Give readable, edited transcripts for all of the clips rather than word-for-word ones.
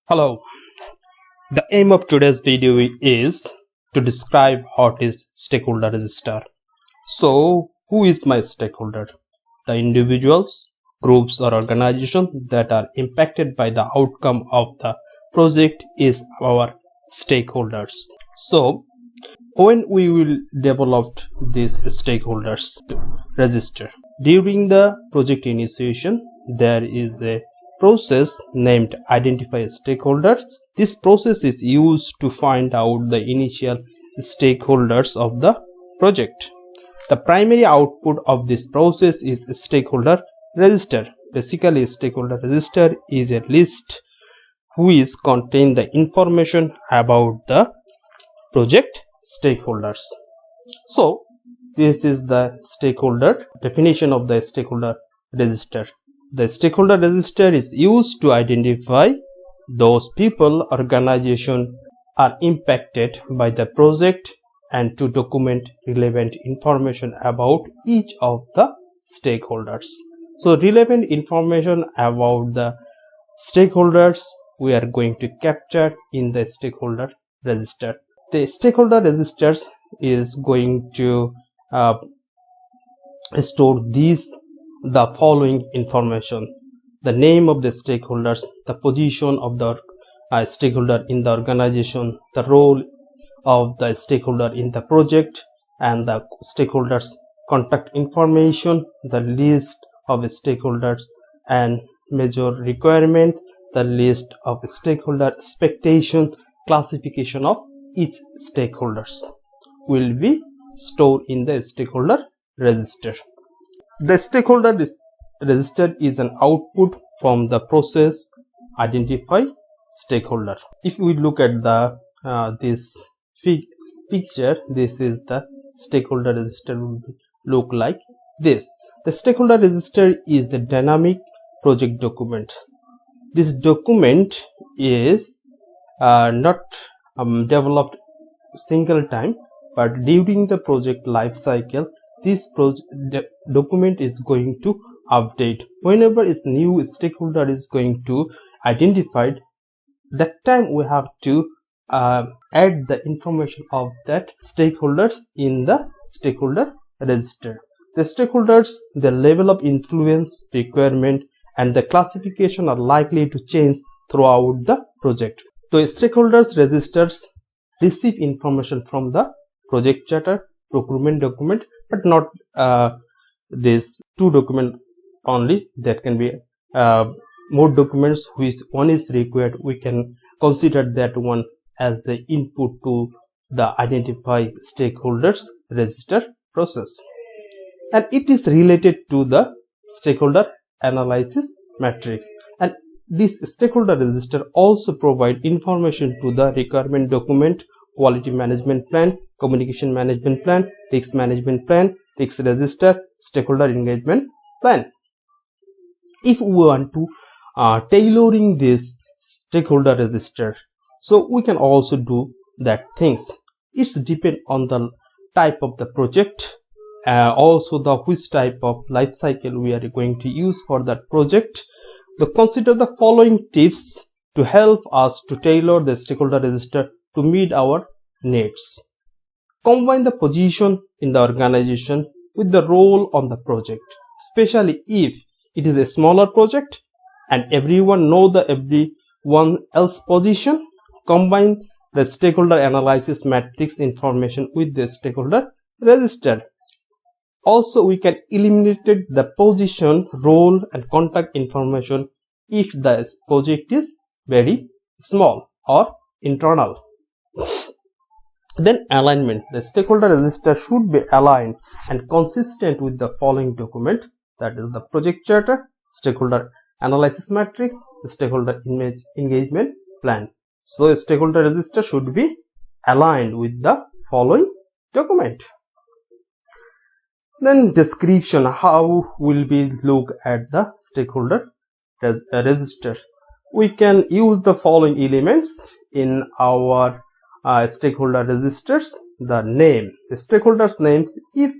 Hello, the aim of today's video is to describe what is stakeholder register. So, who is my stakeholder? The individuals, groups or organizations that are impacted by the outcome of the project is our stakeholders. So, when we will develop this stakeholders register, during the project initiation, there is a process named identifies stakeholders. This process is used to find out the initial stakeholders of the project. The primary output of this process is a stakeholder register. Basically, a stakeholder register is a list which contain the information about the project stakeholders. So this is the stakeholder definition of the stakeholder register. The stakeholder register is used to identify those people, organizations are impacted by the project and to document relevant information about each of the stakeholders. So relevant information about the stakeholders we are going to capture in the stakeholder register. The stakeholder registers is going to store the following information: the name of the stakeholders, the position of the stakeholder in the organization, the role of the stakeholder in the project, and the stakeholders contact information, the list of stakeholders and major requirement, the list of stakeholder expectation, classification of each stakeholders will be stored in the stakeholder register. The stakeholder register is an output from the process identify stakeholder. If we look at the this picture, this is the stakeholder register will look like this. The stakeholder register is a dynamic project document. This document is not developed single time, but during the project life cycle, this document is going to update. Whenever a new stakeholder is going to identified, that time we have to add the information of that stakeholders in the stakeholder register. The stakeholders, the level of influence, requirement and the classification are likely to change throughout the project. So stakeholders registers receive information from the project charter, procurement document, but not these two documents only. That can be more documents which one is required. We can consider that one as the input to the identify stakeholders register process, and it is related to the stakeholder analysis matrix. And this stakeholder register also provide information to the requirement document, quality management plan, communication management plan, risk management plan, risk register, stakeholder engagement plan. If we want to tailoring this stakeholder register, so we can also do that things. It's depend on the type of the project, also the which type of life cycle we are going to use for that project. So consider the following tips to help us to tailor the stakeholder register to meet our needs. Combine the position in the organization with the role on the project, especially if it is a smaller project and everyone know the everyone else position. Combine the stakeholder analysis matrix information with the stakeholder register. Also, we can eliminate the position, role and contact information if the project is very small or internal. Then alignment. The stakeholder register should be aligned and consistent with the following document, that is the project charter, stakeholder analysis matrix, the stakeholder engagement plan. So a stakeholder register should be aligned with the following document. Then description, how will we look at the stakeholder register? We can use the following elements in our stakeholder registers. The name, the stakeholders names. If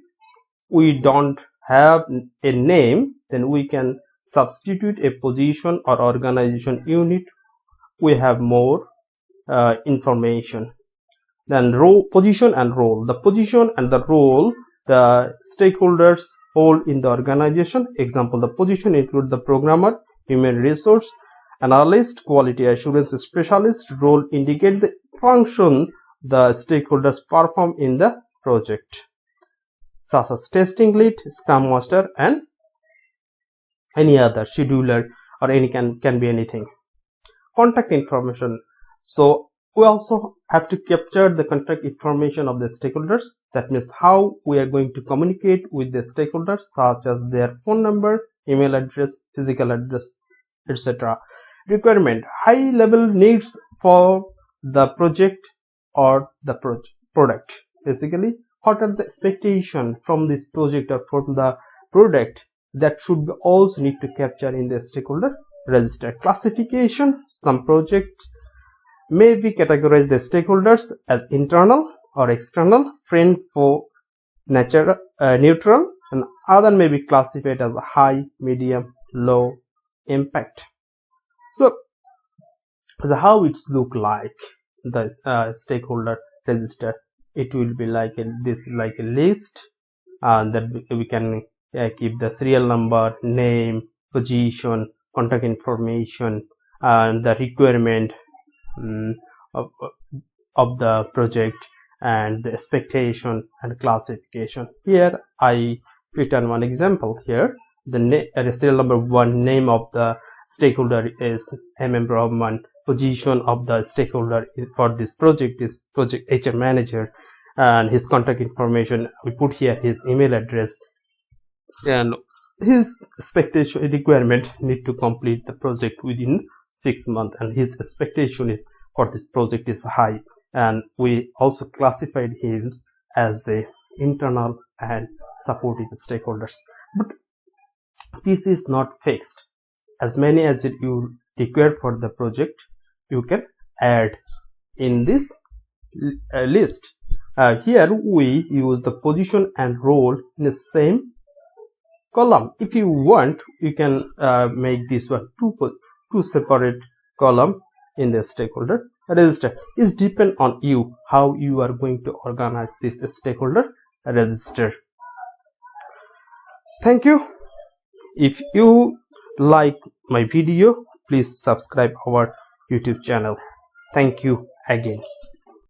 we don't have a name, then we can substitute a position or organization unit we have more information. Then position and role. The position and the role the stakeholders hold in the organization. Example, the position include the programmer, human resource analyst, quality assurance specialist. Role indicate the function the stakeholders perform in the project, such as testing lead, scrum master, and any other scheduler, or any can be anything. Contact information. So we also have to capture the contact information of the stakeholders. That means how we are going to communicate with the stakeholders, such as their phone number, email address, physical address, etc. Requirement. High level needs for the project or the product. Basically, what are the expectations from this project or from the product, that should be also need to capture in the stakeholder register. Classification. Some projects may be categorized the stakeholders as internal or external, friend, foe, neutral, and other may be classified as high, medium, low impact. So how it's look like the stakeholder register, it will be like like a list, and that we can keep the serial number, name, position, contact information, and the requirement of the project, and the expectation and classification. Here I written one example here. The serial number 1, name of the stakeholder is Rahman. Position of the stakeholder for this project is project HR manager, and his contact information, we put here his email address, and his expectation requirement need to complete the project within 6 months, and his expectation is for this project is high, and we also classified him as the internal and supportive stakeholders. But this is not fixed. As many as you require for the project, you can add in this list. Here we use the position and role in the same column. If you want, you can make this one two separate column in the stakeholder register. It depends on you how you are going to organize this stakeholder register. Thank you. If you like my video, please subscribe our YouTube channel. Thank you again.